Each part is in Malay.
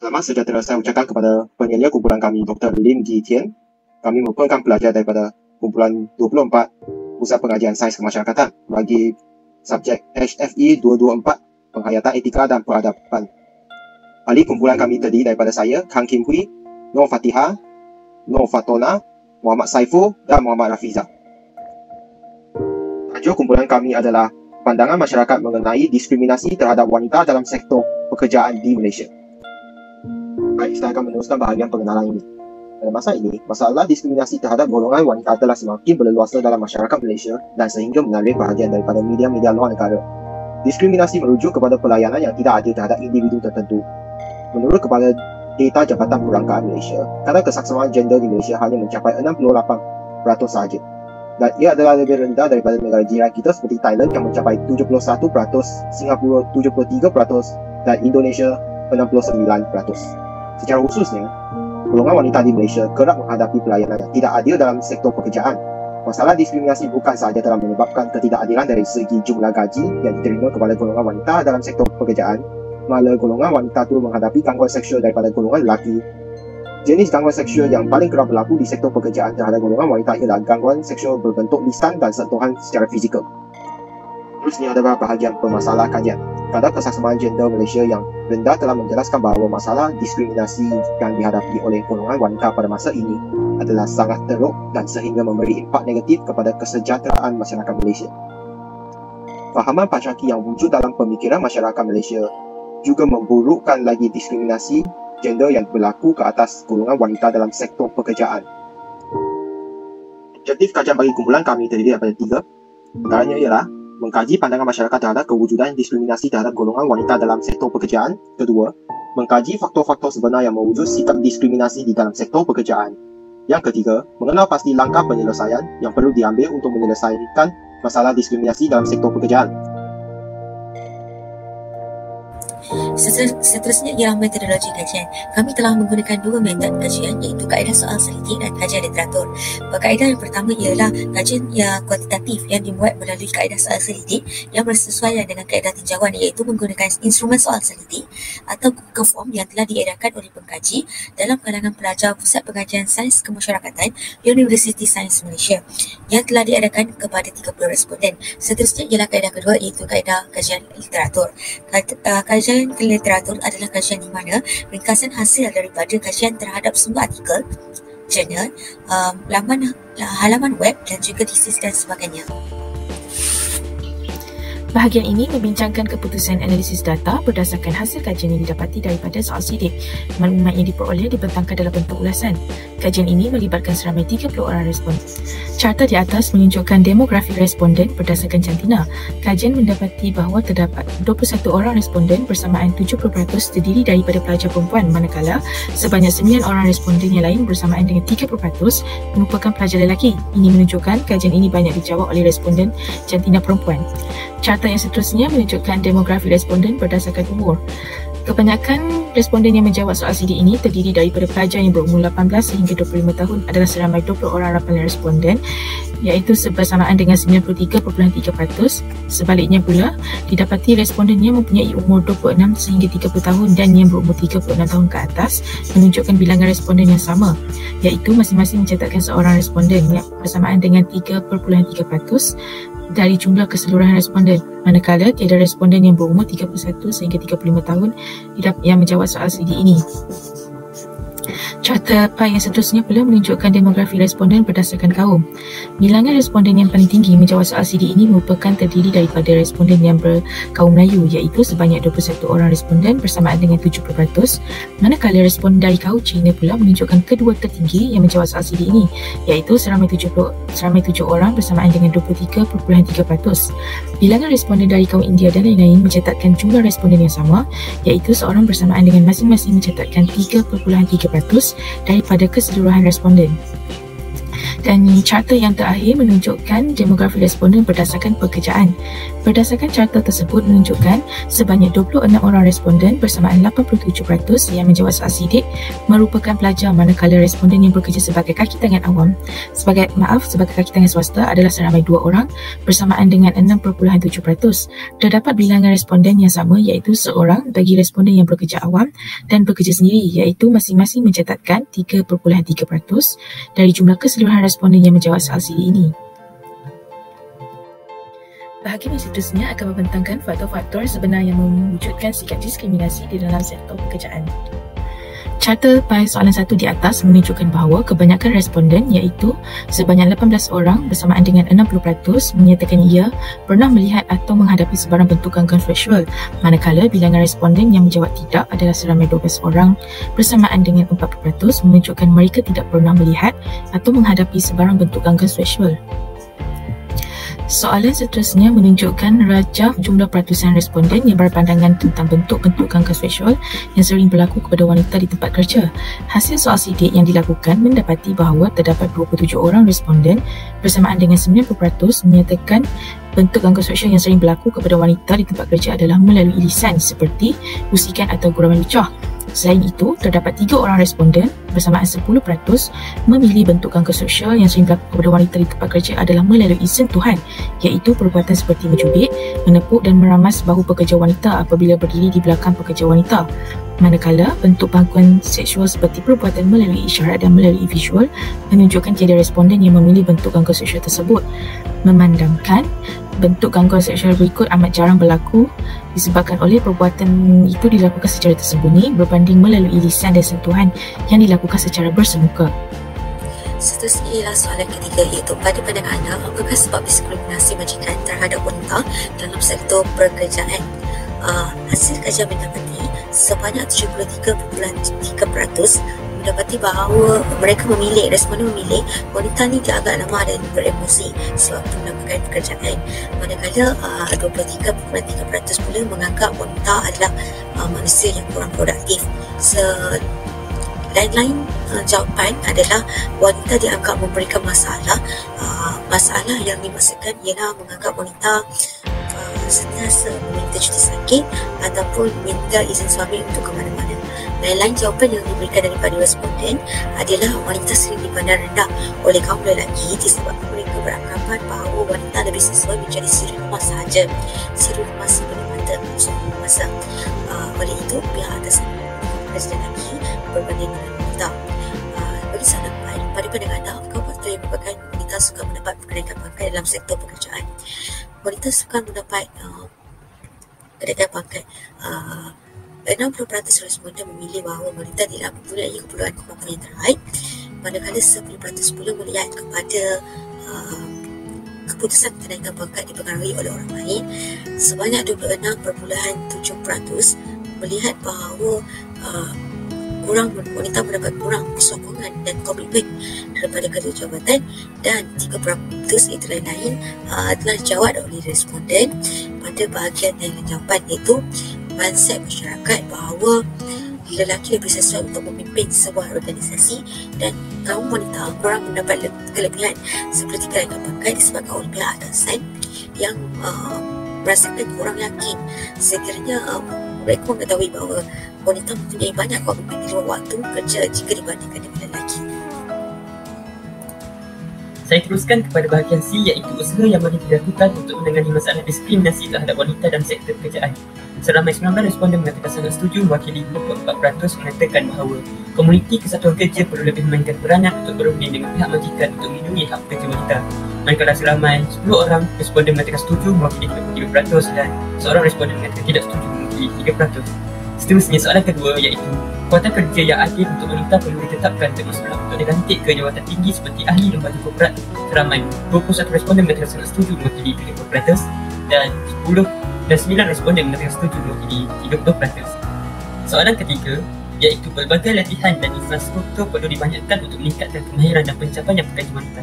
Selamat sejahtera saya ucapkan kepada penyelia kumpulan kami, Dr. Lim Ji Tian. Kami merupakan pelajar daripada kumpulan 24 Pusat Pengajian Sains Kemasyarakatan bagi subjek HFE 224 Penghayatan Etika dan Peradaban. Ahli kumpulan kami terdiri daripada saya, Kang Kim Hui, Nur Fatihah, Nur Fatona, Muhammad Saiful dan Muhammad Rafiza. Tajuk kumpulan kami adalah pandangan masyarakat mengenai diskriminasi terhadap wanita dalam sektor pekerjaan di Malaysia. Baik, saya akan meneruskan bahagian pengenalan ini. Pada masa ini, masalah diskriminasi terhadap golongan wanita telah semakin berleluasa dalam masyarakat Malaysia dan sehingga menarik perhatian daripada media-media luar negara. Diskriminasi merujuk kepada pelayanan yang tidak adil terhadap individu tertentu. Menurut Kepala Data Jabatan Perangkaan Malaysia, kadar kesaksamaan gender di Malaysia hanya mencapai 68% sahaja. Dan ia adalah lebih rendah daripada negara jiran kita seperti Thailand yang mencapai 71%, Singapura 73% dan Indonesia 69%. Secara khususnya, golongan wanita di Malaysia kerap menghadapi pelayanan yang tidak adil dalam sektor pekerjaan. Masalah diskriminasi bukan sahaja telah menyebabkan ketidakadilan dari segi jumlah gaji yang diterima kepada golongan wanita dalam sektor pekerjaan, malah golongan wanita turut menghadapi gangguan seksual daripada golongan lelaki. Jenis gangguan seksual yang paling kerap berlaku di sektor pekerjaan terhadap golongan wanita ialah gangguan seksual berbentuk lisan dan sentuhan secara fizikal. Terusnya adalah bahagian permasalahan kajian. Kadar kesaksamaan gender Malaysia yang rendah telah menjelaskan bahawa masalah diskriminasi yang dihadapi oleh golongan wanita pada masa ini adalah sangat teruk dan sehingga memberi impak negatif kepada kesejahteraan masyarakat Malaysia. Fahaman patriarki yang wujud dalam pemikiran masyarakat Malaysia juga memburukkan lagi diskriminasi gender yang berlaku ke atas golongan wanita dalam sektor pekerjaan. Objektif kajian bagi kumpulan kami terdiri daripada 3. Antaranya ialah mengkaji pandangan masyarakat terhadap kewujudan diskriminasi terhadap golongan wanita dalam sektor pekerjaan. Kedua, mengkaji faktor-faktor sebenar yang mewujud sikap diskriminasi di dalam sektor pekerjaan. Yang ketiga, mengenal pasti langkah penyelesaian yang perlu diambil untuk menyelesaikan masalah diskriminasi dalam sektor pekerjaan. Seterusnya ialah metodologi kajian. Kami telah menggunakan 2 metod kajian iaitu kaedah soal selidik dan kajian literatur. Kaedah yang pertama ialah kajian yang kuantitatif yang dibuat melalui kaedah soal selidik yang bersesuaian dengan kaedah tinjauan iaitu menggunakan instrumen soal selidik atau Google Form yang telah diedarkan oleh pengkaji dalam kalangan pelajar Pusat Pengajian Sains Kemasyarakatan Universiti Sains Malaysia yang telah diadakan kepada 30 responden. Seterusnya ialah kaedah kedua iaitu kaedah kajian literatur. Kajian literatur adalah kajian di mana ringkasan hasil daripada kajian terhadap sumber artikel, jurnal, halaman web dan juga tesis dan sebagainya. Bahagian ini membincangkan keputusan analisis data berdasarkan hasil kajian yang didapati daripada soal sidik. Maklumat yang diperoleh dibentangkan dalam bentuk ulasan. Kajian ini melibatkan seramai 30 orang responden. Carta di atas menunjukkan demografi responden berdasarkan jantina. Kajian mendapati bahawa terdapat 21 orang responden bersamaan 70% terdiri daripada pelajar perempuan, manakala sebanyak 9 orang responden yang lain bersamaan dengan 30% merupakan pelajar lelaki. Ini menunjukkan kajian ini banyak dijawab oleh responden jantina perempuan. Carta yang seterusnya menunjukkan demografi responden berdasarkan umur. Kebanyakan responden yang menjawab soal sidik ini terdiri daripada pelajar yang berumur 18 sehingga 25 tahun adalah seramai 20 orang rapalan responden iaitu bersamaan dengan 93.3%. Sebaliknya pula, didapati responden yang mempunyai umur 26 sehingga 30 tahun dan yang berumur 36 tahun ke atas menunjukkan bilangan responden yang sama iaitu masing-masing mencatatkan seorang responden yang bersamaan dengan 3.3% dari jumlah keseluruhan responden, manakala tiada responden yang berumur 31 sehingga 35 tahun yang menjawab soal sidik ini. Carta pie yang seterusnya pula menunjukkan demografi responden berdasarkan kaum. Bilangan responden yang paling tinggi menjawab soal sidik ini merupakan terdiri daripada responden yang berkaum Melayu iaitu sebanyak 21 orang responden bersamaan dengan 70%, manakala responden dari kaum Cina pula menunjukkan kedua tertinggi yang menjawab soal sidik ini iaitu seramai 7 orang bersamaan dengan 23.3%. Bilangan responden dari kaum India dan lain-lain mencatatkan jumlah responden yang sama iaitu seorang bersamaan dengan masing-masing mencatatkan 3.3% daripada keseluruhan responden. Dan carta yang terakhir menunjukkan demografi responden berdasarkan pekerjaan. Berdasarkan carta tersebut menunjukkan sebanyak 26 orang responden bersamaan 87% yang menjawab soal sidik merupakan pelajar, manakala responden yang bekerja sebagai kaki tangan awam sebagai kaki tangan swasta adalah seramai 2 orang bersamaan dengan 6.7%. Terdapat bilangan responden yang sama iaitu seorang bagi responden yang bekerja awam dan bekerja sendiri iaitu masing-masing mencatatkan 3.3% dari jumlah keseluruhan responden yang menjawab soal sidik ini. Bahagian yang seterusnya akan membentangkan faktor-faktor sebenar yang mewujudkan sikap diskriminasi di dalam sektor pekerjaan. Carta pada soalan 1 di atas menunjukkan bahawa kebanyakan responden iaitu sebanyak 18 orang bersamaan dengan 60% menyatakan ia pernah melihat atau menghadapi sebarang bentuk gangguan seksual, manakala bilangan responden yang menjawab tidak adalah seramai 12 orang bersamaan dengan 40% menunjukkan mereka tidak pernah melihat atau menghadapi sebarang bentuk gangguan seksual. Soalan seterusnya menunjukkan rajah jumlah peratusan responden yang berpandangan tentang bentuk-bentuk gangguan seksual yang sering berlaku kepada wanita di tempat kerja. Hasil soal sidik yang dilakukan mendapati bahawa terdapat 27 orang responden bersamaan dengan 90% menyatakan bentuk gangguan seksual yang sering berlaku kepada wanita di tempat kerja adalah melalui lisan seperti usikan atau gurauan lucah. Selain itu, terdapat 3 orang responden bersamaan 10% memilih bentuk gangguan seksual yang sering berlaku kepada wanita di tempat kerja adalah melalui sentuhan, iaitu perbuatan seperti mencubit, menepuk dan meramas bahu pekerja wanita apabila berdiri di belakang pekerja wanita. Manakala bentuk gangguan seksual seperti perbuatan melalui isyarat dan melalui visual menunjukkan tiada responden yang memilih bentuk gangguan seksual tersebut. Memandangkan bentuk gangguan seksual berikut amat jarang berlaku disebabkan oleh perbuatan itu dilakukan secara tersembunyi berbanding melalui lisan dan sentuhan yang dilakukan secara bersemuka. Seterusnya ialah soalan ketiga iaitu pada pandangan anda, apakah sebab diskriminasi majikan terhadap wanita dalam sektor pekerjaan? Hasil kajian mendapati sebanyak 73.3% mendapati bahawa mereka memilih, responden memilih wanita ni dia agak lemah dan beremosi sewaktu melakukan pekerjaan, manakala 23.3% pula menganggap wanita adalah manusia yang kurang produktif. Lain-lain jawapan adalah wanita dianggap memberikan masalah. Masalah yang dimaksudkan ialah menganggap wanita sentiasa meminta cuti sakit ataupun minta izin suami untuk ke mana-mana. Lain-lain jawapan yang diberikan daripada responden adalah wanita sering dipandang rendah oleh kaum lelaki disebabkan mereka beranggapan bahawa wanita lebih sesuai menjadi siri rumah sahaja, siri rumah semata-mata suami memasak. Oleh itu, pihak atasan bekerja lelaki berbanding dengan wanita. Bagi soalan pada pandangan anda, apakah faktor yang menyebabkan wanita suka mendapat kenaikan pangkat dalam sektor pekerjaan? Wanita suka mendapat kenaikan pangkat. 60% responden memilih bahawa wanita tidak mempunyai keperluan kemampuan yang terbaik, manakala 10% pula melihat kepada keputusan kenaikan pangkat dipengaruhi oleh orang lain. Sebanyak 26.7% melihat bahawa wanita mendapat kurang sokongan dan komitmen daripada kedua jabatan, dan 3% itu lain-lain telah dijawab oleh responden pada bahagian lain jawapan, iaitu konsep masyarakat bahawa lelaki lebih sesuai untuk memimpin sebuah organisasi dan kaum wanita kurang mendapat kelebihan seperti kenaikan pangkat disebabkan oleh pihak atasan yang merasakan kurang yakin sekiranya mereka mengetahui bahawa wanita mempunyai banyak komitmen di luar waktu kerja jika dibandingkan dengan lelaki. Saya teruskan kepada bahagian C, iaitu usaha yang boleh dilakukan untuk menangani masalah diskriminasi terhadap wanita dalam sektor pekerjaan. Seramai 19 responden mengatakan sangat setuju, mewakili 24% mengatakan bahawa komuniti kesatuan kerja perlu lebih memainkan peranan untuk berunding dengan pihak majikan untuk melindungi hak pekerja wanita. Manakala seramai 10 orang responden mengatakan setuju, mewakili 33%, dan seorang responden mengatakan tidak setuju, mewakili 3%. Seterusnya soalan kedua, iaitu kekuatan kerja yang adil untuk wanita perlu ditetapkan termasuklah untuk dilantik ke jawatan tinggi seperti ahli lembaga korporat. Seramai 21 responden mengatakan sangat setuju, mewakili 30%, dan 9 responden mengatakan setuju, mewakili 30%. Soalan ketiga, iaitu pelbagai latihan dan infrastruktur perlu dibanyakkan untuk meningkatkan kemahiran dan pencapaian pekerja wanita.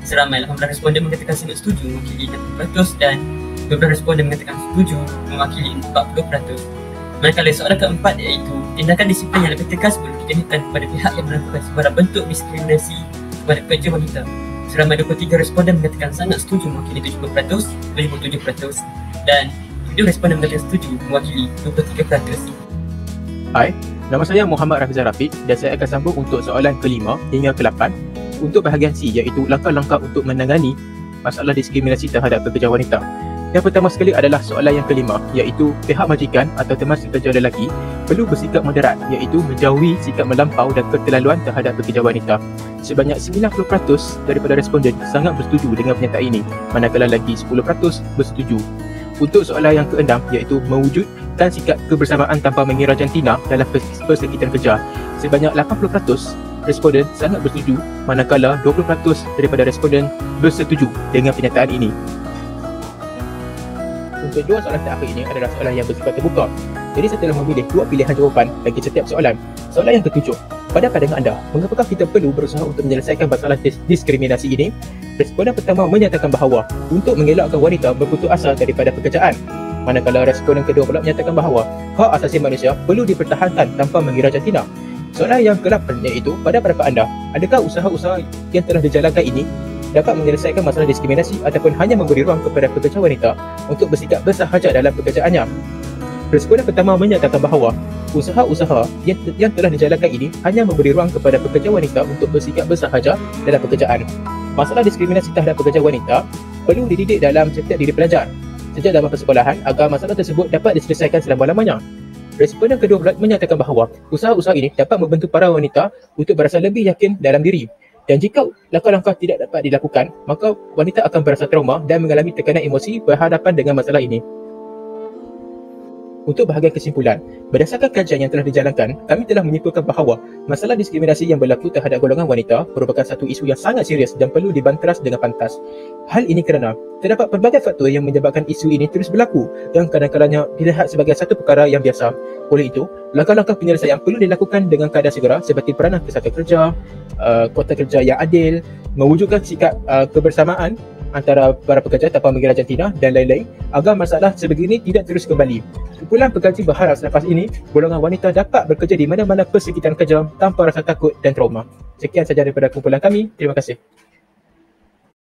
Seramai 18 responden mengatakan sangat setuju, mewakili 60%, dan 12 responden mengatakan setuju, mewakili 40%. Manakala soalan keempat, iaitu tindakan disiplin yang lebih tegas perlu dikenakan kepada pihak yang melakukan sebarang bentuk diskriminasi kepada pekerja wanita. Seramai 23 responden mengatakan sangat setuju mewakili 70%, 57%, dan 7 responden mengatakan setuju mewakili 23%. Hai, nama saya Muhammad Rafizal Rafiq dan saya akan sambung untuk soalan ke-5 hingga ke-8 untuk bahagian C, iaitu langkah-langkah untuk menangani masalah diskriminasi terhadap pekerja wanita. Yang pertama sekali adalah soalan yang ke-5, iaitu pihak majikan atau teman sekerja lelaki perlu bersikap moderat, iaitu menjauhi sikap melampau dan keterlaluan terhadap pekerja wanita. Sebanyak 90% daripada responden sangat bersetuju dengan pernyataan ini, manakala lagi 10% bersetuju. Untuk soalan yang ke-6, iaitu mewujudkan sikap kebersamaan tanpa mengira jantina dalam persekitar kerja, sebanyak 80% responden sangat bersetuju, manakala 20% daripada responden bersetuju dengan pernyataan ini. Untuk dua soalan terakhir ini adalah soalan yang bersifat terbuka. Jadi saya telah memilih dua pilihan jawapan bagi setiap soalan. Soalan yang ke-7, pada pandangan anda, mengapakah kita perlu berusaha untuk menyelesaikan masalah diskriminasi ini? Responden pertama menyatakan bahawa untuk mengelakkan wanita berputus asa daripada pekerjaan. Manakala responden kedua pula menyatakan bahawa hak asasi manusia perlu dipertahankan tanpa mengira jantina. Soalan yang ke-8 iaitu, pada pendapat anda, adakah usaha-usaha yang telah dijalankan ini dapat menyelesaikan masalah diskriminasi ataupun hanya memberi ruang kepada pekerja wanita untuk bersikap bersahaja dalam pekerjaannya? Responden pertama menyatakan bahawa usaha-usaha yang telah dijalankan ini hanya memberi ruang kepada pekerja wanita untuk bersikap bersahaja dalam pekerjaan. Masalah diskriminasi terhadap pekerja wanita perlu dididik dalam setiap diri pelajar sejak zaman persekolahan agar masalah tersebut dapat diselesaikan selama-lamanya. Responden kedua pula menyatakan bahawa usaha-usaha ini dapat membantu para wanita untuk berasa lebih yakin dalam diri. Dan jika langkah-langkah tidak dapat dilakukan, maka wanita akan berasa trauma dan mengalami tekanan emosi berhadapan dengan masalah ini. Untuk bahagian kesimpulan, berdasarkan kajian yang telah dijalankan, kami telah menyimpulkan bahawa masalah diskriminasi yang berlaku terhadap golongan wanita merupakan satu isu yang sangat serius dan perlu dibanteras dengan pantas. Hal ini kerana terdapat pelbagai faktor yang menyebabkan isu ini terus berlaku yang kadang-kadangnya dilihat sebagai satu perkara yang biasa. Oleh itu, langkah-langkah penyelesaian perlu dilakukan dengan keadaan segera seperti peranan kesatuan kerja, kuota kerja yang adil, mewujudkan sikap kebersamaan antara para pekerja tanpa mengira jantina dan lain-lain agar masalah sebegini tidak terus kembali. Kumpulan pengkaji berharap selepas ini, golongan wanita dapat bekerja di mana-mana persekitaran kerja tanpa rasa takut dan trauma. Sekian sahaja daripada kumpulan kami. Terima kasih.